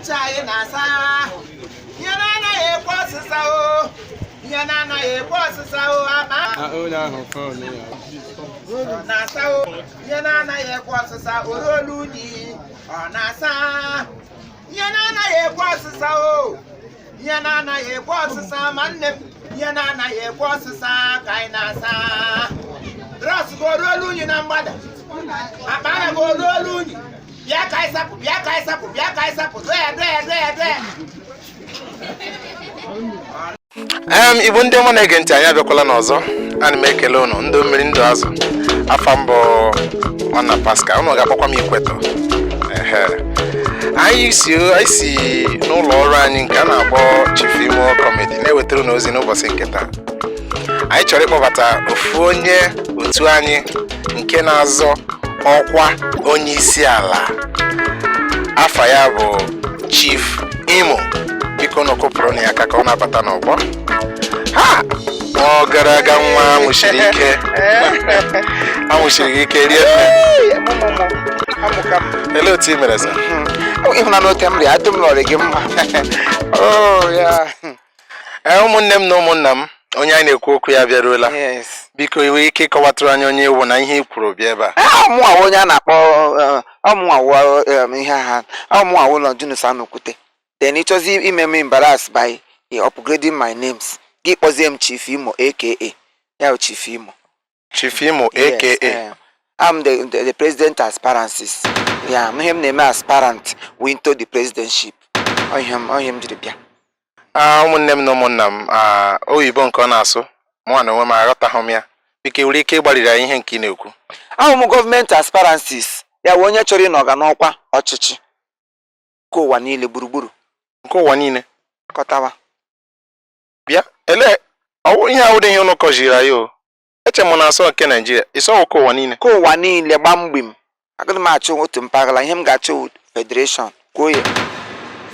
Chai nasa, yana ye kwasi sao, yana ye kwasi sao ama. Nasa, yana ye kwasi sao roluni, nasa, yana ye kwasi sao, yana ye kwasi sao manne, yana ye kwasi sao kai nasa. Ras go roluni nambada, abara go roluni. Bia kaisapu, Igbo ndị ọma na-ege ntị anyị abịakwala n'ọzọ. Ana m ekele unu ndị mmiri ndụ azụ afa mbụ Nwanna Pascal unu ga-akpọkwa m Ikweto. Anyị si n'ụlọ ọrụ anyị nke a na-akpọ Chief Imo Comedy na-ewetara unu ozi n'ụbọchị nke taa. Anyị chọrọ ịkpọbata ofu onye otu anyị nke na-azọ ọkwa onye isi ala. Afa ya bụ Chief Imo. Biko n'okopụrụ na ya aka ka ọ na-abata n'ọgbọ. Ha! Ọ gara aga nwa amụsiri ike. Amụsiri ike rie. Ele otu i mere sa? Ịhụna n'ote m ri adị m lọrị gị mma. Oh ya. Ụmụnne m na ụmụnna m onye anyị na-ekwu okwu ya bịaruola. Biko iwe ike ịkọwatụrụ anyị onye ewu na ihe i kwuru bịa ebe a. Ọmụnwa onye a na-akpọ ọmụnwa ihe ha ọmụnwa ụlọ Junus Anukwute. Then it was me embarrassed by upgrading my names. Give us them Chief Imo, aka Chief Imo. Chief Imo, aka. Yes, I'm the president aspirancies. Yeah, I'm him name aspirant. We into the presidentship. I him did it. Ụmụnne m na ụmụnna m oyibo nke ọ na-asụ mụ na onwe m aghọtaghị m ya. Biko nwere ike ịgbalịrị anyị ihe nke ị na-ekwu. Ụmụ government aspirancies. Ya onye chọrọ ịnọga n'ọkwa ọchịchị. Ka ụwa niile gburugburu. Nke ụwa niile Kọtawa. Bịa ele ọwụ ihe awụdị ihe ụnụ kọjiri anyị o. Eche m na asọ nke Nigeria ịsọ ụka ụwa niile. Ka ụwa niile gbamgbim. Agaghị m achọ otu mpaghara ihe m ga-achọ federation. Kwuo ya.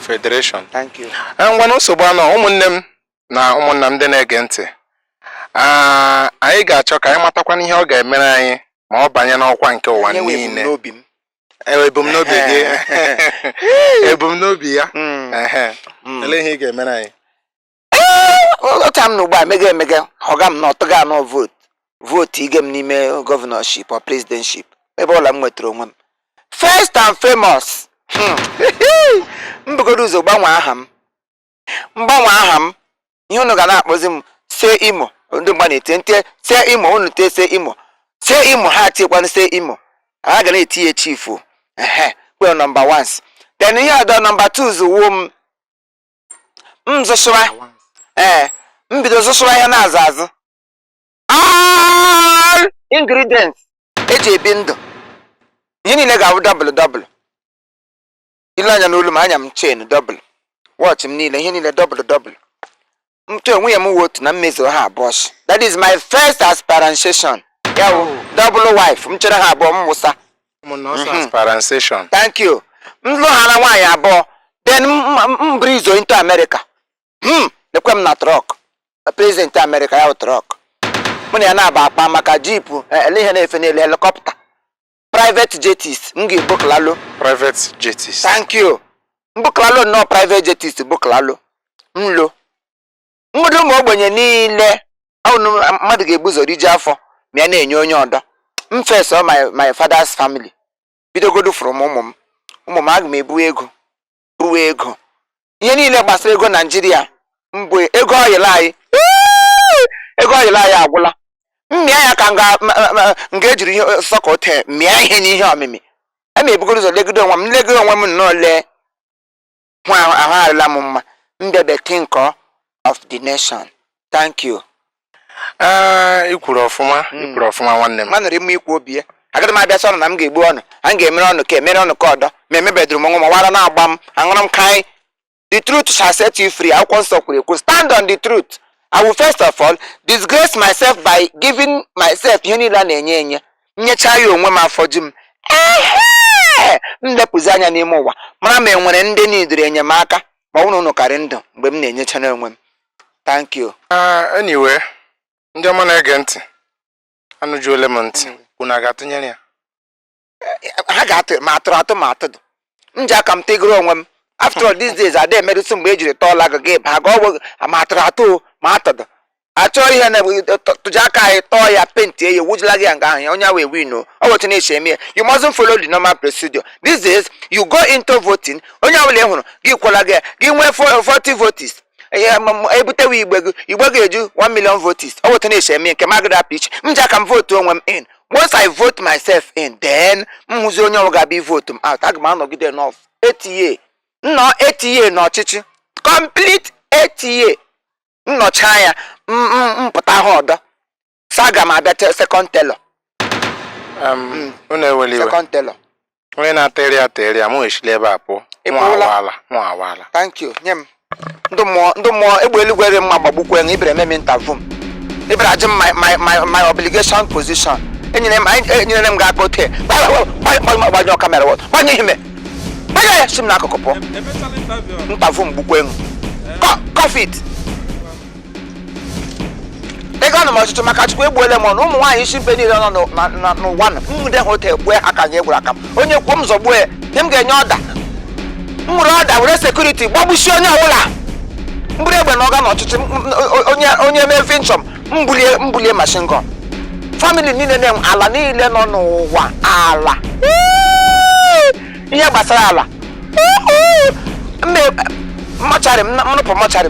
Federation. Thank you. Ngwa na nsogbu anọ ụmụnne m na ụmụnna m ndị na-ege ntị. Anyị ga-achọ ka anyị matakwana ihe ọ ga-emere anyị ma ọ banye n'ọkwa nke ụwa niile. Ebumnobi gị. Ebumnobi ya. Ele ihe ị ga-emere anyị. Otu m n'ugbu a emege ọga m na ọtụga anọ vote ige m n'ime governorship or presidentship ebe ọla m nwetara onwe m. First and famous. Mbugodo ụzọ gbanwe aha m. Mgbanwe aha m ihe unu ga na-akpọzi m se Imo ndị mgba na-ete se Imo unu te se Imo. Se Imo ha tikwanụ se Imo. Ha ga na-etinye chief. Well, number 1. Then here the number 2 zuwo m zosura. Mbido zosura ya na azazụ. All ingredients eji ebi ndụ. Ihe niile ga-abụ double. Ile anya n'olu m anya m chain double. Watch m niile ihe niile double. Mche onwe ya m wotu na mmezo ha abụọ. That is my first aspiration. Ya double wife. M chere ha abụọ m wụsa. Aspiration. Thank you. Mlo hana nwaanyị abụọ. Then mbrizo into America. Lekwe m na truck. President America ya truck. Mụ ya na-aba akpa maka jeep ele ihe na-efe n'elu helicopter. Private jets buklalo. Private jets. Thank you. Buklalo no private jets buklalo. Mlo. Mmadụ ụmụ ogbenye niile mmadụ ga-ebuzo riju afọ ma ya na-enye onye ọdọ. First of my father's family. Bidogodu from ụmụ m aga m ebu ego. Ihe niile gbasara ego Nigeria mbụ ego oyila anyị. Ego oyila anyị agwụla. Mmịa ya ka nga ejiri ihe sọkọ te mịa ihe n'ihe omimi. Ama ebugodu ụzọ legide onwe m nnọọ lee. Nwa ahụ arịla m mma. Mbebe king of the nation. Thank you. Ikwuru ọfụma nwanne m. Manụrụ m ikwu obi ya. Agaghị m abịa sọ na m ga-egbu ọnụ. A ga-emere ọnụ ka emere ọnụ ka ọdọ. Ma emebeduru m ọnwụ ma wara na-agba m. Aṅụrụ m kai. The truth shall set you free. Akwụkwọ nsọ kwuru ekwu. Stand on the truth. I will first of all disgrace myself by giving myself ihe niile a na-enye. Nyecha ya onwe m afọ ju m. M lepụzi anya n'ime ụwa. Mara ma enwere ndị niile enyemaka ma unu karị ndụ mgbe m na-enyecha n'onwe m. Thank you. Anyway. Ndị ọma na-ege ntị anụjuole m ntị unu ga-atụnyere ya ha ga-atụ ma atụrụ ma atụdụ nja ka m tegoro onwe m after all these days ade emerụsị mgbe ejiri tọọla gị ba ga ọgwụ ma atụrụ atụ ma atọdụ achọ ihe na tụja aka anyị tọọ ya penti ya wujila gị nga ahụ ya onye wee win o wetu na-eche eme you mustn't follow the normal procedure these days you go into voting onye ọbụla ị hụrụ gị kwụla gị nwee 40 voters ebutewe igbe ga-eju 1 million voters wetu na-eche eme nke magada pitch m ji aka m vote onwe m in once I vote myself in then m hụzi onye ọbụla ga-abịa vote m out aga m anọgide n'of 8 years nnọọ 8 years n'ọchịchị complete 8 years nnọcha ya mpụta ha ọdọ saga m abịa second teller unu eweli iwe second teller onye na-ateri ya mụ eshili ebe a pụọ nwa awaala thank you nye m ndị mmụọ egbe eluigwe mma gbagbukwe na ibere meme interview m ibere ajụ my obligation position enyere m ga aka ote gbanyụ kamera gbanye ihe gbanye ya si m n'akụkụ pụọ interview m gbukwe kọfit ego na m ọchịchị maka chukwu egbuole m ọnụ ụmụ nwaanyị isi mpe niile nọ n'ụwa nwude ha ote egbue aka nye egburu aka m onye kwuo m zọgbuo ya nye m ga-enye ọda m nwere ọda were sekuriti gbagbusie onye ọbụla mbụrụ egbe na ọga n'ọchịchị onye mee vinchọm mbulie mashin gọn famili niile na ala niile nọ n'ụwa ala ihe gbasara ala mọchari mrụpụ mọchari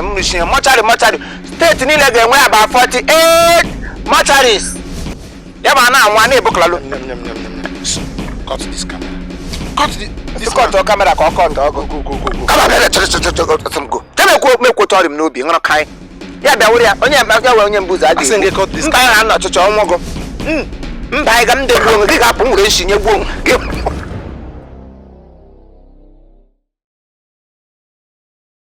mrụchie mọchari steeti niile ga-enwe aba 48 mọcharis ya ma na-anwa na-ebukalalu cut camera ka ọkọ ndị ọgụ mekwotu ọrị m n'obi ṅụrụ kaị ya bịa were ya onye mbuzi adịghị mba ya na ọchịchị ọnwụgụ mba anyị ga m degbuo onwe gị ga-apụ nwere nshi nye gbuo